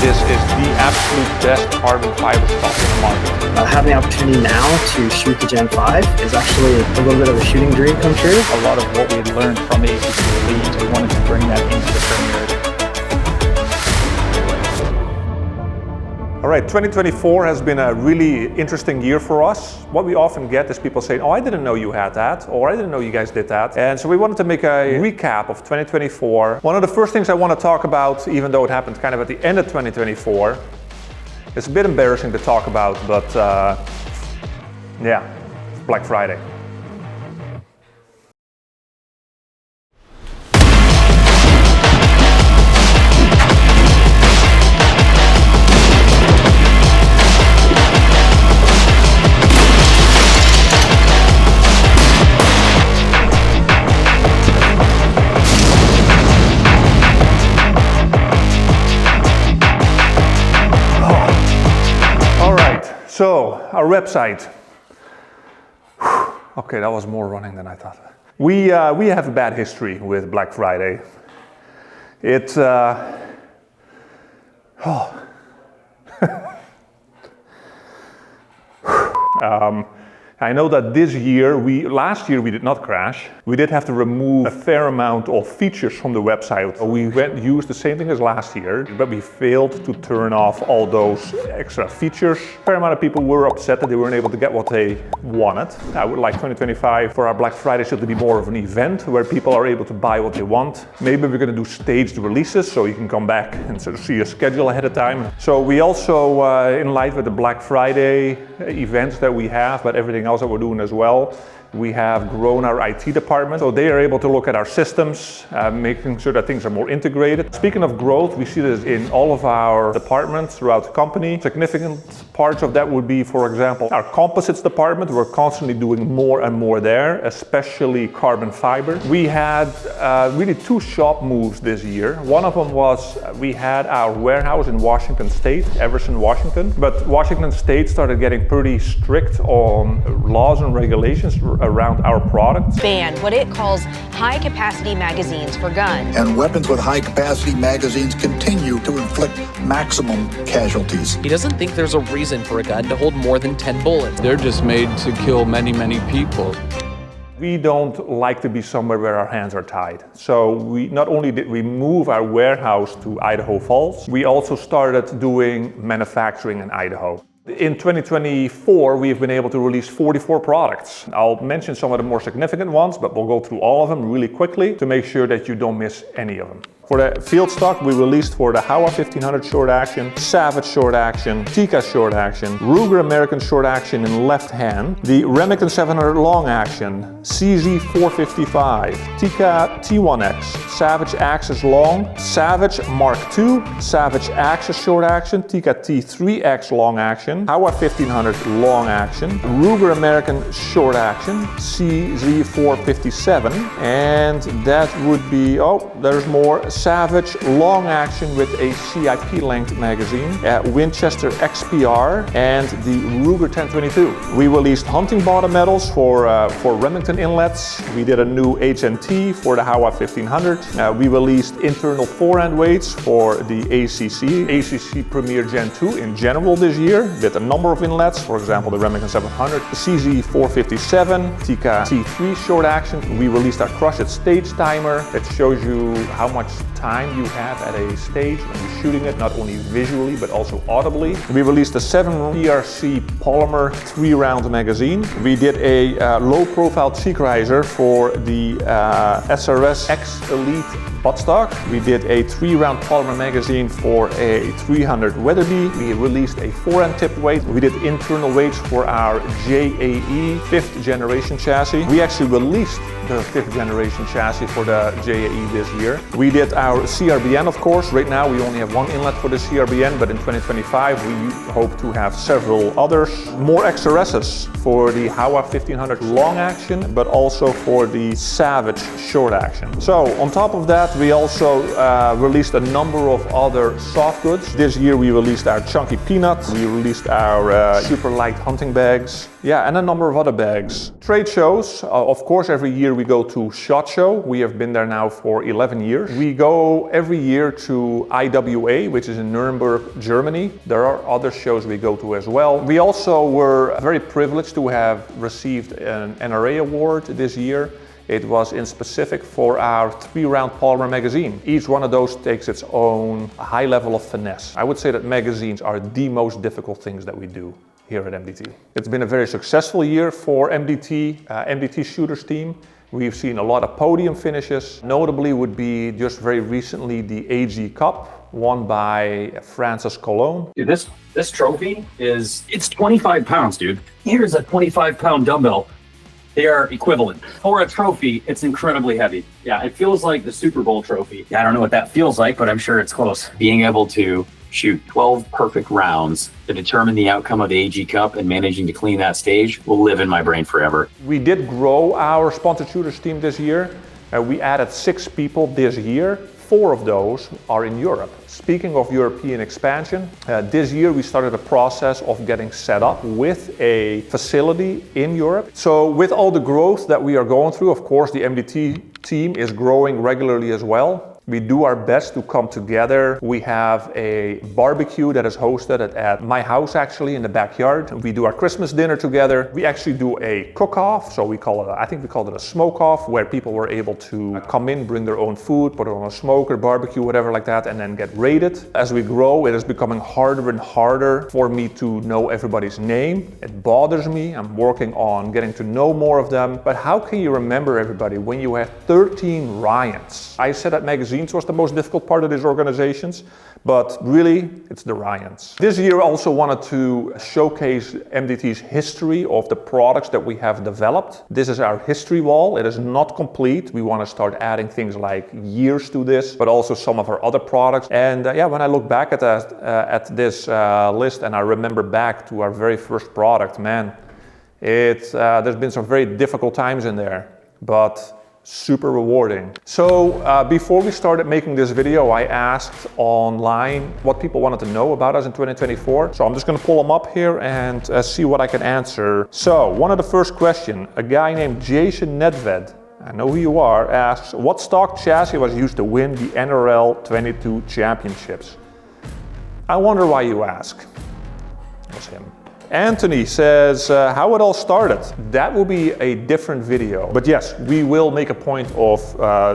This is the absolute best carbon fiber stock in the market. Having the opportunity now to shoot the Gen 5 is actually a little bit of a shooting dream come true. A lot of what we had learned from the ACC Elite, we wanted to bring that into the Premier. All right, 2024 has been a really interesting year for us. What we often get is people saying, oh, I didn't know you had that, or I didn't know you guys did that. And so we wanted to make a recap of 2024. One of the first things I want to talk about, even though it happened kind of at the end of 2024, it's a bit embarrassing to talk about, but yeah, it's Black Friday. So, our website. Okay, that was more running than I thought. We have a bad history with Black Friday. It's I know that this year, last year we did not crash. We did have to remove a fair amount of features from the website. We used the same thing as last year, but we failed to turn off all those extra features. A fair amount of people were upset that they weren't able to get what they wanted. I would like 2025 for our Black Friday should be more of an event where people are able to buy what they want. Maybe we're going to do staged releases so you can come back and sort of see a schedule ahead of time. So we also, in light with the Black Friday events that we have, but everything else that we're doing as well, we have grown our IT department, so they are able to look at our systems, making sure that things are more integrated. Speaking of growth, we see this in all of our departments throughout the company. Significant parts of that would be, for example, our composites department. We're constantly doing more and more there, especially carbon fiber. We had really two shop moves this year. One of them was we had our warehouse in Washington State, Everson, Washington, but Washington State started getting pretty strict on laws and regulations around our products. Ban what it calls high-capacity magazines for guns. And weapons with high-capacity magazines continue to inflict maximum casualties. He doesn't think there's a reason for a gun to hold more than 10 bullets. They're just made to kill many, many people. We don't like to be somewhere where our hands are tied. So we not only did we move our warehouse to Idaho Falls, we also started doing manufacturing in Idaho. In 2024, we've been able to release 44 products. I'll mention some of the more significant ones, but we'll go through all of them really quickly to make sure that you don't miss any of them. For the field stock, we released for the Howa 1500 short action, Savage short action, Tikka short action, Ruger American short action in left hand, the Remington 700 long action, CZ 455, Tikka T1X, Savage Axis long, Savage Mark II, Savage Axis short action, Tikka T3X long action, Howa 1500 long action, Ruger American short action, CZ 457, and that would be, oh, there's more, Savage long action with a CIP length magazine, Winchester XPR, and the Ruger 1022. We released hunting bottom medals for Remington inlets. We did a new HNT for the Howa 1500. We released internal forehand weights for the ACC Premier Gen 2 in general this year, with a number of inlets, for example the Remington 700, the CZ 457, Tikka T3 short action. We released our Crush It stage timer that shows you how much time you have at a stage when you're shooting it, not only visually but also audibly. We released a 7 PRC polymer 3-round magazine. We did a low profile cheek riser for the SRS X Elite buttstock. We did a 3-round polymer magazine for a 300 Weatherby. We released a forehand tip weight. We did internal weights for our JAE 5th generation chassis. We actually released the 5th generation chassis for the JAE this year. We did our CRBN, of course. Right now we only have one inlet for the CRBN, but in 2025 we hope to have several others. More XRSs for the Howa 1500 long action, but also for the Savage short action. So on top of that, we also released a number of other soft goods. This year we released our Chunky Peanut, we released our super light hunting bags, Yeah, and a number of other bags. Trade shows, of course, every year we go to SHOT Show. We have been there now for 11 years. We go every year to IWA, which is in Nuremberg, Germany. There are other shows we go to as well. We also were very privileged to have received an NRA award this year. It was in specific for our 3-round polymer magazine. Each one of those takes its own high level of finesse. I would say that magazines are the most difficult things that we do here at MDT. It's been a very successful year for MDT shooters team. We've seen a lot of podium finishes. Notably would be just very recently the AG Cup, won by Francis Cologne. Dude, this trophy it's 25 pounds, dude. Here's a 25-pound dumbbell. They are equivalent. For a trophy, it's incredibly heavy. Yeah, it feels like the Super Bowl trophy. I don't know what that feels like, but I'm sure it's close. Being able to shoot 12 perfect rounds to determine the outcome of the AG Cup and managing to clean that stage will live in my brain forever. We did grow our sponsored shooters team this year. We added 6 people this year. 4 of those are in Europe. Speaking of European expansion, this year we started a process of getting set up with a facility in Europe. So with all the growth that we are going through, of course, the MDT team is growing regularly as well. We do our best to come together. We have a barbecue that is hosted at my house, actually, in the backyard. We do our Christmas dinner together. We actually do a cook-off, so we call it, I think we called it a smoke-off, where people were able to come in, bring their own food, put it on a smoker, barbecue, whatever like that, and then get rated. As we grow, it is becoming harder and harder for me to know everybody's name. It bothers me. I'm working on getting to know more of them. But how can you remember everybody when you have 13 Ryans? I said that magazines was the most difficult part of these organizations, but really it's the Ryans. This year I also wanted to showcase MDT's history of the products that we have developed. This is our history wall. It is not complete. We want to start adding things like years to this, but also some of our other products. And yeah, when I look back at this list and I remember back to our very first product, man, there's been some very difficult times in there, but super rewarding. So before we started making this video, I asked online what people wanted to know about us in 2024. So I'm just going to pull them up here and see what I can answer. So one of the first questions, a guy named Jason Nedved, I know who you are, asks, what stock chassis was used to win the NRL 22 championships? I wonder why you ask. It was him. Anthony says how it all started. That will be a different video. But yes, we will make a point of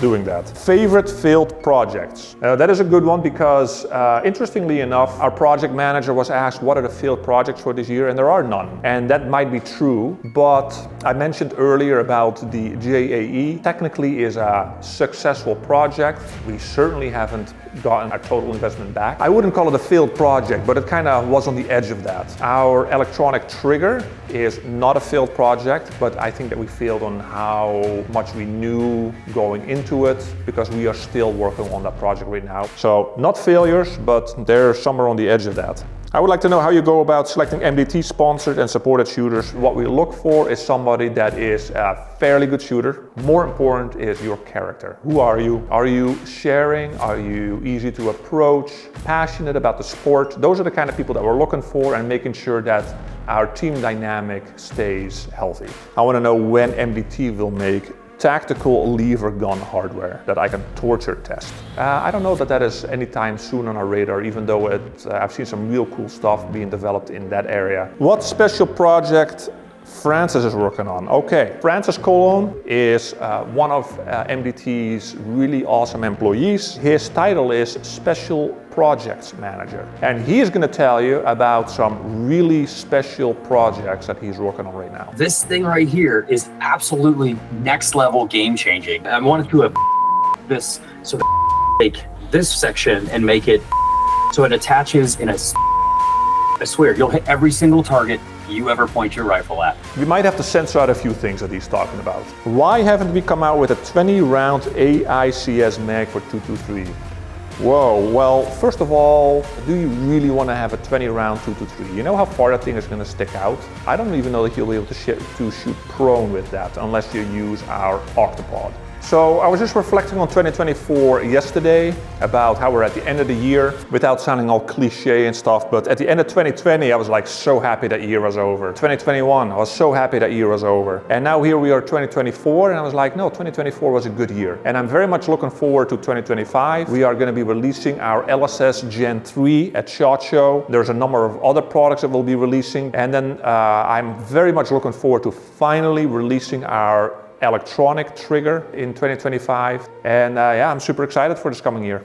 doing that. Favorite failed projects. That is a good one because interestingly enough, our project manager was asked what are the failed projects for this year, and there are none. And that might be true, but I mentioned earlier about the JAE. Technically is a successful project. We certainly haven't gotten our total investment back. I wouldn't call it a failed project, but it kind of was on the edge of that. Our electronic trigger is not a failed project, but I think that we failed on how much we knew going into it because we are still working on that project right now. So not failures, but they're somewhere on the edge of that. I would like to know how you go about selecting MDT sponsored and supported shooters. What we look for is somebody that is a fairly good shooter. More important is your character. Who are you? Are you sharing? Are you easy to approach? Passionate about the sport? Those are the kind of people that we're looking for and making sure that our team dynamic stays healthy. I want to know when MDT will make tactical lever gun hardware that I can torture test. I don't know that that is anytime soon on our radar, even though I've seen some real cool stuff being developed in that area. What special project Francis is working on? Okay, Francis Cologne is one of MDT's really awesome employees. His title is Special Projects Manager, and he is going to tell you about some really special projects that he's working on right now. This thing right here is absolutely next level game changing. I wanted to this so take this section and make it so it attaches in a. I swear, you'll hit every single target you ever point your rifle at. We might have to censor out a few things that he's talking about. Why haven't we come out with a 20-round AICS mag for 223? Whoa, well, first of all, do you really want to have a 20-round 223? You know how far that thing is going to stick out? I don't even know that you'll be able to shoot prone with that unless you use our Octopod. So I was just reflecting on 2024 yesterday about how we're at the end of the year, without sounding all cliche and stuff, but at the end of 2020 I was like so happy that year was over. 2021 I was so happy that year was over. And now here we are 2024 and I was like, no, 2024 was a good year. And I'm very much looking forward to 2025. We are going to be releasing our LSS Gen 3 at SHOT Show. There's a number of other products that we'll be releasing. And then I'm very much looking forward to finally releasing our electronic trigger in 2025. And yeah, I'm super excited for this coming year.